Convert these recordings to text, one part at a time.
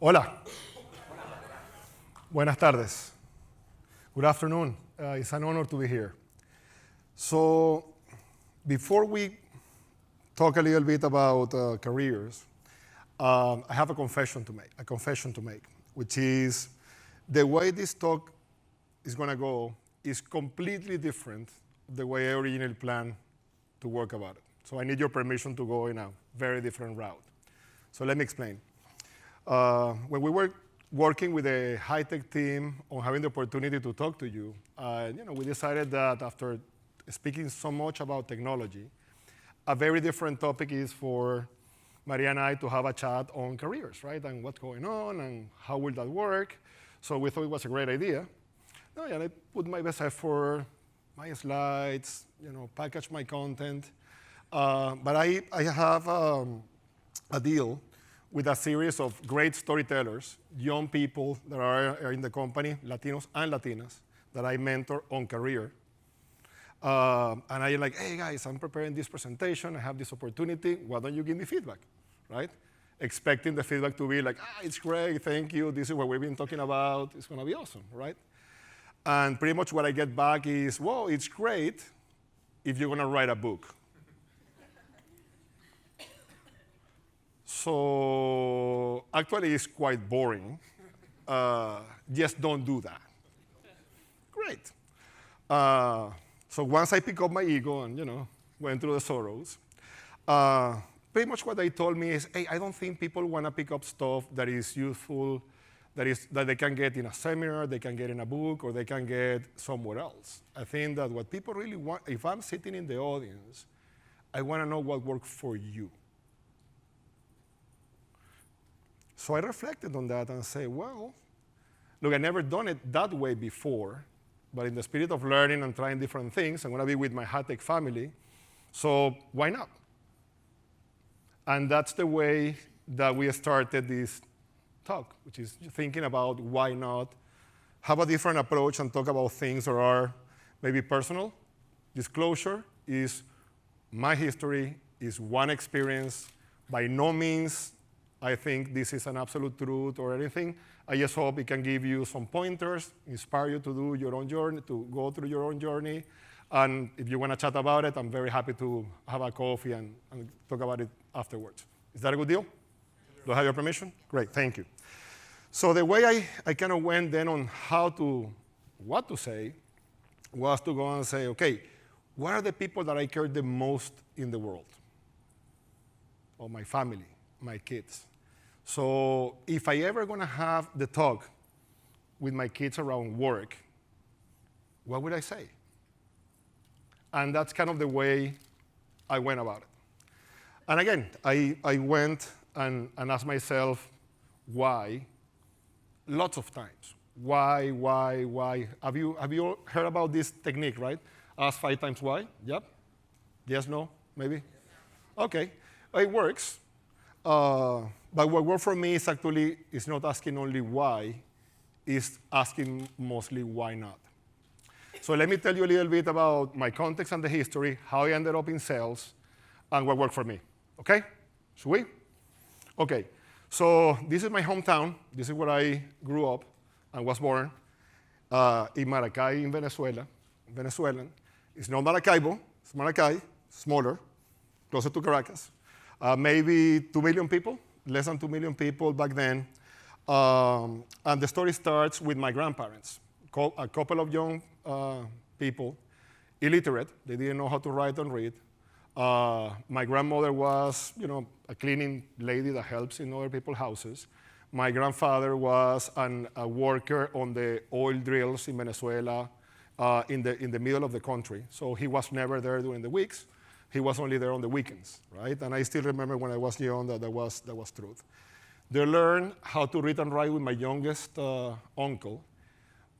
Hola. Buenas tardes. Good afternoon. It's an honor to be here. So before we talk a little bit about careers, I have a confession to make, which is the way this talk is going to go is completely different the way I originally planned to work about it. So I need your permission to go in a very different route. So let me explain. When we were working with the HITEC team on having the opportunity to talk to you, we decided that after speaking so much about technology, a very different topic is for Maria and I to have a chat on careers, right? And what's going on and how will that work. So we thought it was a great idea. And I put my best effort, my slides, package my content. But I have a deal with a series of great storytellers, young people that are in the company, Latinos and Latinas, that I mentor on career. And I'm like, hey guys, I'm preparing this presentation, I have this opportunity, why don't you give me feedback, right? Expecting the feedback to be like, it's great, thank you, this is what we've been talking about, it's gonna be awesome, right? And pretty much what I get back is, well, it's great if you're gonna write a book. So actually, it's quite boring. Just don't do that. Great. So once I pick up my ego and went through the sorrows, pretty much what they told me is, hey, I don't think people want to pick up stuff that is useful, that they can get in a seminar, they can get in a book, or they can get somewhere else. I think that what people really want, if I'm sitting in the audience, I want to know what worked for you. So I reflected on that and say, well, look, I've never done it that way before, but in the spirit of learning and trying different things, I'm going to be with my HITEC family, so why not? And that's the way that we started this talk, which is thinking about why not have a different approach and talk about things that are maybe personal. Disclosure is my history, is one experience. By no means I think this is an absolute truth or anything. I just hope it can give you some pointers, inspire you to do your own journey, to go through your own journey. And if you want to chat about it, I'm very happy to have a coffee and talk about it afterwards. Is that a good deal? Do I have your permission? Great, thank you. So the way I kind of went then on what to say was to go and say, okay, what are the people that I care the most in the world? Or my family, my kids. So if I ever going to have the talk with my kids around work, what would I say? And that's kind of the way I went about it. And again, I went and asked myself, why? Lots of times. Why? Have you heard about this technique, right? Ask 5 times why? Yep? Yes, no, maybe? Okay, it works. But what worked for me is not asking only why, is asking mostly why not. So let me tell you a little bit about my context and the history, how I ended up in sales, and what worked for me. Okay? Should we? Okay. So this is my hometown. This is where I grew up and was born, in Maracay, in Venezuela. Venezuelan. It's not Maracaibo. It's Maracay, smaller, closer to Caracas. Maybe 2 million people, less than 2 million people back then. And the story starts with my grandparents, a couple of young people, illiterate. They didn't know how to write and read. My grandmother was, a cleaning lady that helps in other people's houses. My grandfather was a worker on the oil drills in Venezuela in the middle of the country. So he was never there during the weeks. He was only there on the weekends, right? And I still remember when I was young that was truth. They learned how to read and write with my youngest uncle,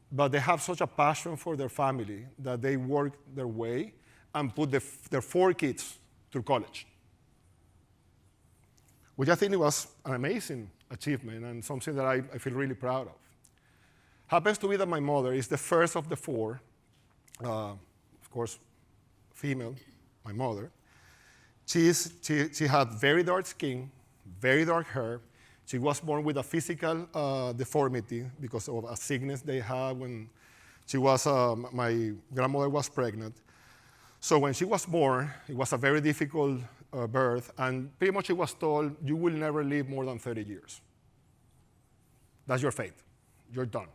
but they have such a passion for their family that they worked their way and put their 4 kids through college, which I think was an amazing achievement and something that I feel really proud of. Happens to be that my mother is the first of the 4, of course, female, my mother. She had very dark skin, very dark hair. She was born with a physical deformity because of a sickness they had when she was, my grandmother was pregnant. So when she was born, it was a very difficult birth, and pretty much she was told, you will never live more than 30 years. That's your fate. You're done.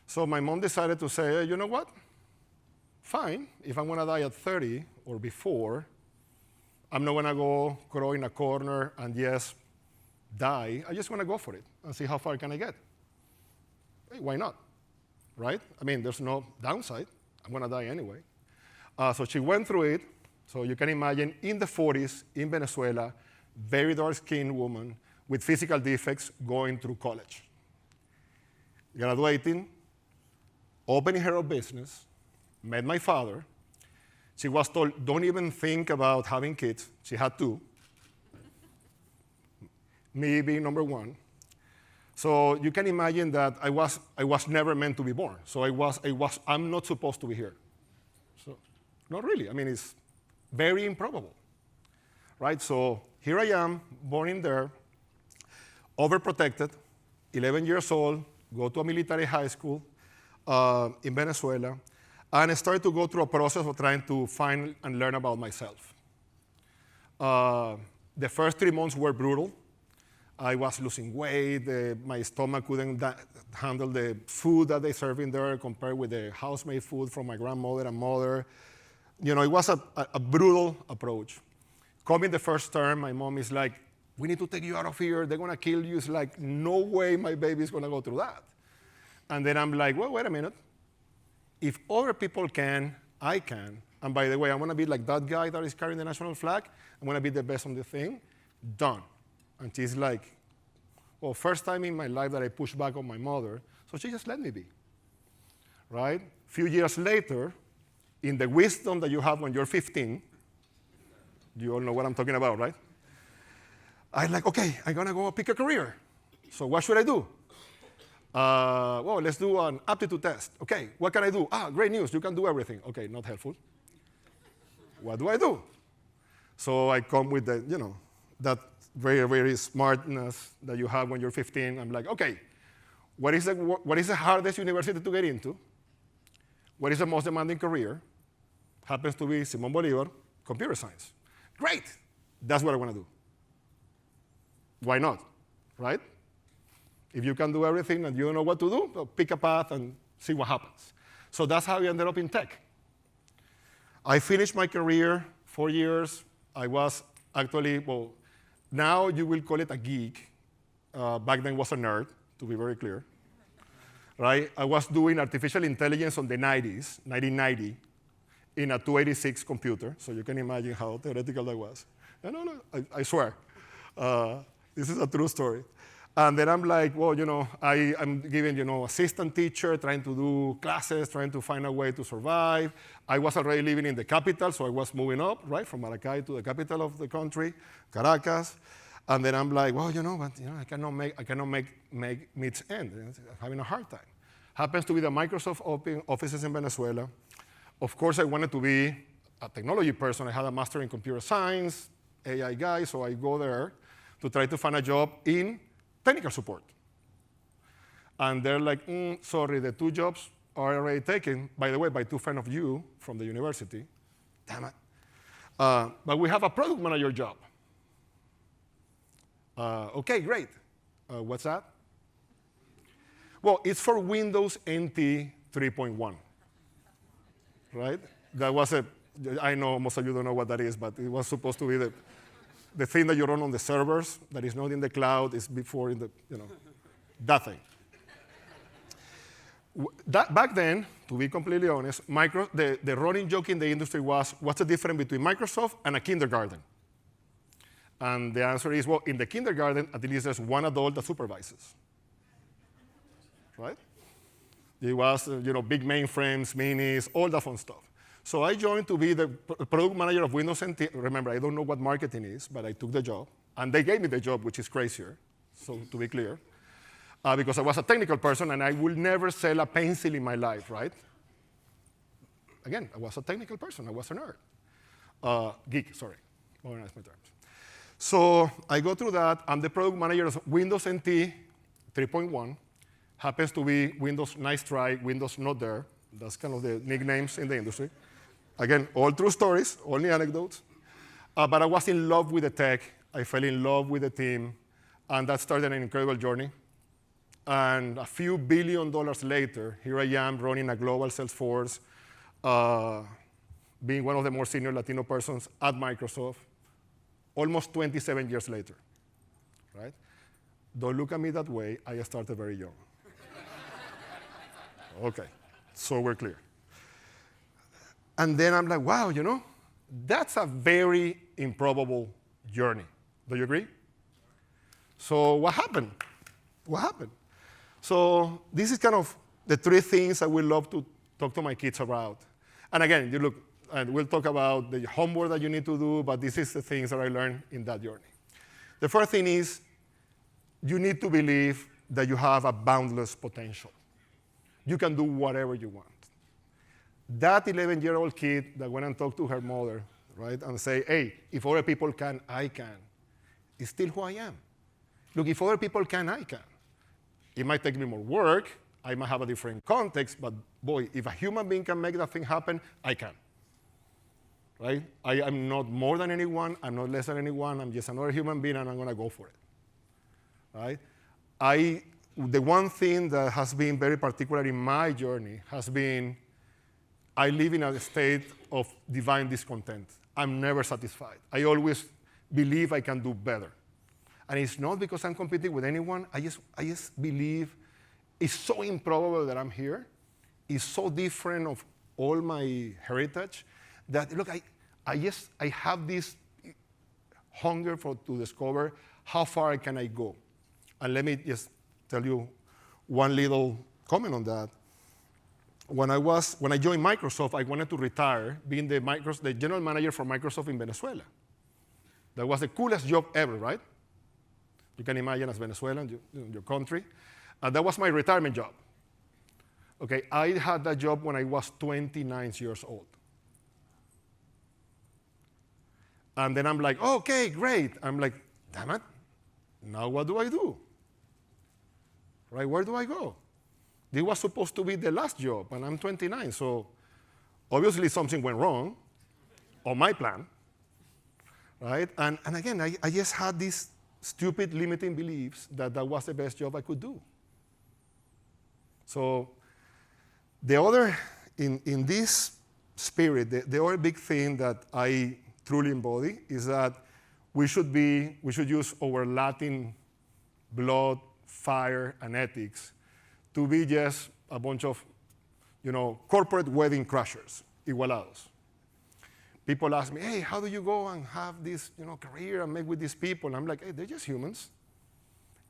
So my mom decided to say, hey, you know what? Fine, if I'm gonna die at 30 or before, I'm not gonna go crawl in a corner and just die. I just wanna go for it and see how far can I get. Hey, why not, right? I mean, there's no downside. I'm gonna die anyway. So she went through it. So you can imagine in the 40s in Venezuela, very dark-skinned woman with physical defects going through college. Graduating, opening her own business, met my father. She was told, don't even think about having kids. She had two. Me being number one. So you can imagine that I was never meant to be born. So I'm not supposed to be here. So not really. I mean, it's very improbable, right? So here I am, born in there, overprotected, 11 years old, go to a military high school in Venezuela, and I started to go through a process of trying to find and learn about myself. The first 3 months were brutal. I was losing weight. My stomach couldn't handle the food that they serve in there compared with the house-made food from my grandmother and mother. You know, it was a brutal approach. Coming the first term, my mom is like, we need to take you out of here. They're going to kill you. It's like, no way my baby's going to go through that. And then I'm like, well, wait a minute. If other people can, I can. And by the way, I'm going to be like that guy that is carrying the national flag. I'm going to be the best on the thing. Done. And she's like, well, first time in my life that I pushed back on my mother, so she just let me be, right? A few years later, in the wisdom that you have when you're 15, you all know what I'm talking about, right? I'm like, okay, I'm going to go pick a career. So what should I do? Well, let's do an aptitude test. Okay, what can I do? Great news, you can do everything. Okay, not helpful. What do I do? So I come with the, that very, very smartness that you have when you're 15. I'm like, okay, what is the hardest university to get into? What is the most demanding career? Happens to be Simón Bolívar, computer science. Great, that's what I want to do. Why not, right? If you can do everything and you don't know what to do, well, pick a path and see what happens. So that's how I ended up in tech. I finished my career, 4 years. I was actually, well, now you will call it a geek. Back then was a nerd, to be very clear. Right? I was doing artificial intelligence on the 90s, 1990, in a 286 computer. So you can imagine how theoretical that was. No, I swear. This is a true story. And then I'm like, well, I'm giving, assistant teacher, trying to do classes, trying to find a way to survive. I was already living in the capital, so I was moving up, right, from Maracay to the capital of the country, Caracas. And then I'm like, well, I cannot make meets end. I'm having a hard time. Happens to be the Microsoft offices in Venezuela. Of course, I wanted to be a technology person. I had a master in computer science, AI guy, so I go there to try to find a job in technical support. And they're like, sorry, the 2 jobs are already taken, by the way, by 2 friends of you from the university. Damn it. But we have a product manager job. Okay, great. What's that? Well, it's for Windows NT 3.1, right? That was I know most of you don't know what that is, but it was supposed to be the thing that you run on the servers that is not in the cloud, is before in the, that thing. Back then, to be completely honest, the running joke in the industry was, what's the difference between Microsoft and a kindergarten? And the answer is, well, in the kindergarten, at least there's one adult that supervises, right? It was, big mainframes, minis, all that fun stuff. So I joined to be the product manager of Windows NT. Remember, I don't know what marketing is, but I took the job. And they gave me the job, which is crazier, so to be clear, because I was a technical person, and I will never sell a pencil in my life, right? Again, I was a technical person. I was a nerd. Geek, sorry. Organize my terms. So I go through that. I'm the product manager of Windows NT 3.1. Happens to be Windows Nice Try, Windows Not There. That's kind of the nicknames in the industry. Again, all true stories, only anecdotes. But I was in love with the tech. I fell in love with the team. And that started an incredible journey. And a few $1 billion later, here I am running a global sales force, being one of the more senior Latino persons at Microsoft, almost 27 years later, right? Don't look at me that way. I started very young. Okay, so we're clear. And then I'm like, wow, that's a very improbable journey. Do you agree? So what happened? What happened? So this is kind of the three things I would love to talk to my kids about. And again, you look, and we'll talk about the homework that you need to do, but this is the things that I learned in that journey. The first thing is you need to believe that you have a boundless potential. You can do whatever you want. That 11-year-old kid that went and talked to her mother, right, and say, hey, if other people can, I can, is still who I am. Look, if other people can, I can. It might take me more work. I might have a different context, but boy, if a human being can make that thing happen, I can. Right? I am not more than anyone. I'm not less than anyone. I'm just another human being, and I'm going to go for it. Right? The one thing that has been very particular in my journey has been I live in a state of divine discontent. I'm never satisfied. I always believe I can do better. And it's not because I'm competing with anyone. I just believe it's so improbable that I'm here. It's so different of all my heritage that, look, I have this hunger to discover how far can I go. And let me just tell you one little comment on that. When I joined Microsoft, I wanted to retire being the general manager for Microsoft in Venezuela. That was the coolest job ever, right? You can imagine as Venezuelan, your country. And that was my retirement job. Okay, I had that job when I was 29 years old. And then I'm like, okay, great. I'm like, damn it, now what do I do? Right, where do I go? This was supposed to be the last job, and I'm 29, so obviously something went wrong on my plan, right? And again, I just had these stupid limiting beliefs that was the best job I could do. So the other, in this spirit, the other big thing that I truly embody is that we should use our Latin blood, fire, and ethics to be just a bunch of, corporate wedding crashers, igualados. People ask me, hey, how do you go and have this, career and make with these people? And I'm like, hey, they're just humans.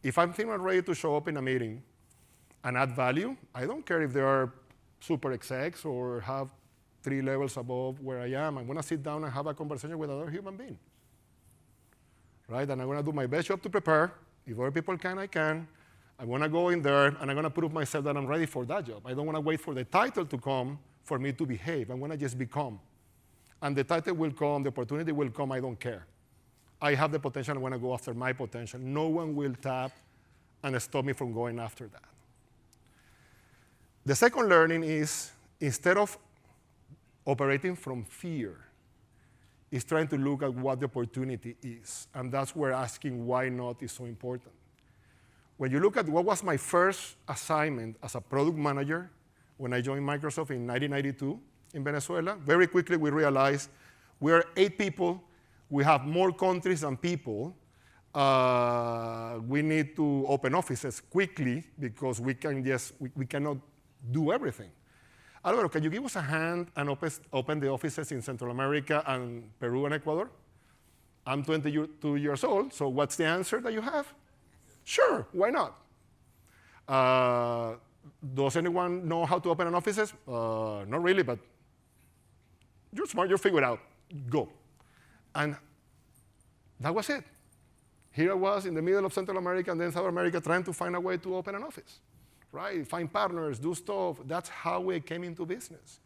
If I'm thinking ready to show up in a meeting and add value, I don't care if they are super execs or have 3 levels above where I am. I'm going to sit down and have a conversation with another human being. Right? And I'm going to do my best job to prepare. If other people can, I can. I'm going to go in there, and I'm going to prove myself that I'm ready for that job. I don't want to wait for the title to come for me to behave. I'm going to just become. And the title will come, the opportunity will come, I don't care. I have the potential, I want to go after my potential. No one will tap and stop me from going after that. The second learning is, instead of operating from fear, is trying to look at what the opportunity is. And that's where asking why not is so important. When you look at what was my first assignment as a product manager when I joined Microsoft in 1992 in Venezuela, very quickly we realized we are 8 people, we have more countries than people, we need to open offices quickly because we cannot do everything. Alvaro, can you give us a hand and open the offices in Central America and Peru and Ecuador? I'm 22 years old, so what's the answer that you have? Sure, why not? Does anyone know how to open an offices? Not really, but you're smart, you'll figure it out. Go. And that was it. Here I was in the middle of Central America and then South America trying to find a way to open an office, right? Find partners, do stuff. That's how we came into business.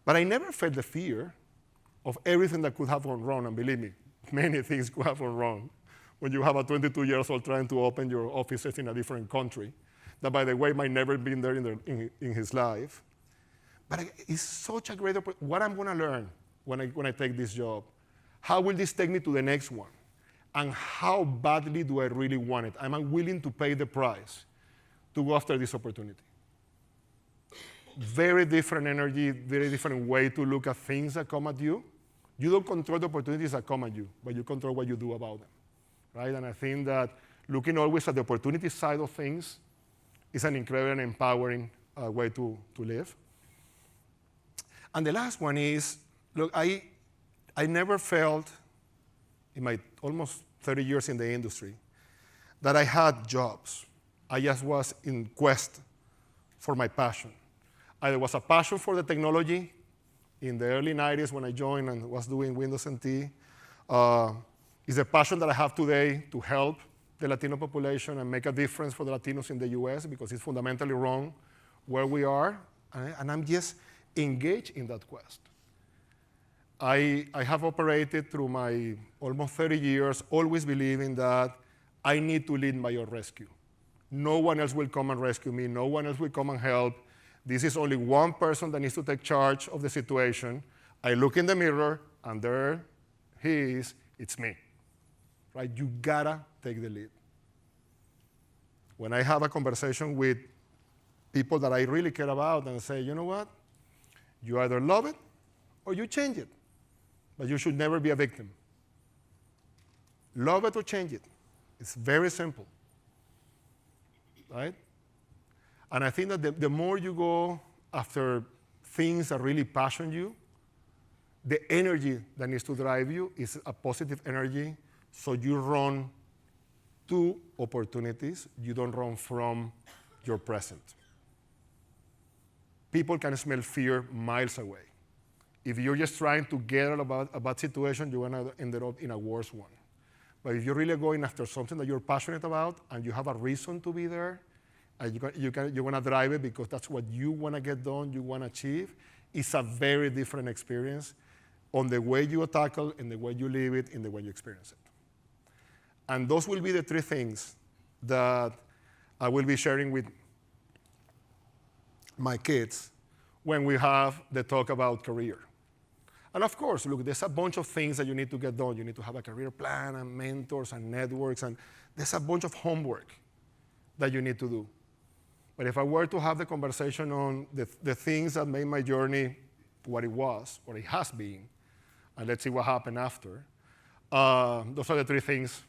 But I never felt the fear of everything that could have gone wrong, and believe me, many things could have gone wrong when you have a 22 years old trying to open your offices in a different country that, by the way, might never been there in his life. But it's such a great opportunity. What I'm going to learn when I take this job? How will this take me to the next one? And how badly do I really want it? Am I willing to pay the price to go after this opportunity? Very different energy, very different way to look at things that come at you. You don't control the opportunities that come at you, but you control what you do about them, right? And I think that looking always at the opportunity side of things is an incredible and empowering way to live. And the last one is, look, I never felt in my almost 30 years in the industry that I had jobs. I just was in quest for my passion. There was a passion for the technology in the early 90s when I joined and was doing Windows NT. It's a passion that I have today to help the Latino population and make a difference for the Latinos in the US, because it's fundamentally wrong where we are, and I'm just engaged in that quest. I have operated through my almost 30 years, always believing that I need to lead my own rescue. No one else will come and rescue me. No one else will come and help. This is only one person that needs to take charge of the situation. I look in the mirror, and there he is. It's me. Right? You gotta take the lead. When I have a conversation with people that I really care about and say, you know what? You either love it or you change it. But you should never be a victim. Love it or change it. It's very simple, right? And I think that the more you go after things that really passion you, the energy that needs to drive you is a positive energy, so you run to opportunities. You don't run from your present. People can smell fear miles away. If you're just trying to get out of a bad situation, you're going to end up in a worse one. But if you're really going after something that you're passionate about and you have a reason to be there, and you're going to drive it because that's what you want to get done, you want to achieve, it's a very different experience on the way you tackle, in the way you live it, in the way you experience it. And those will be the three things that I will be sharing with my kids when we have the talk about career. And of course, look, there's a bunch of things that you need to get done. You need to have a career plan and mentors and networks, and there's a bunch of homework that you need to do. But if I were to have the conversation on the things that made my journey what it was, what it has been, and let's see what happened after, those are the three things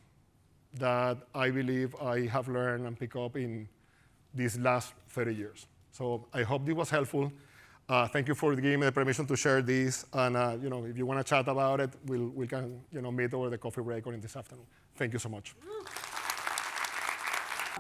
that I believe I have learned and picked up in these last 30 years. So I hope this was helpful. Thank you for giving me the permission to share this. And if you want to chat about it, we can meet over the coffee break or in this afternoon. Thank you so much.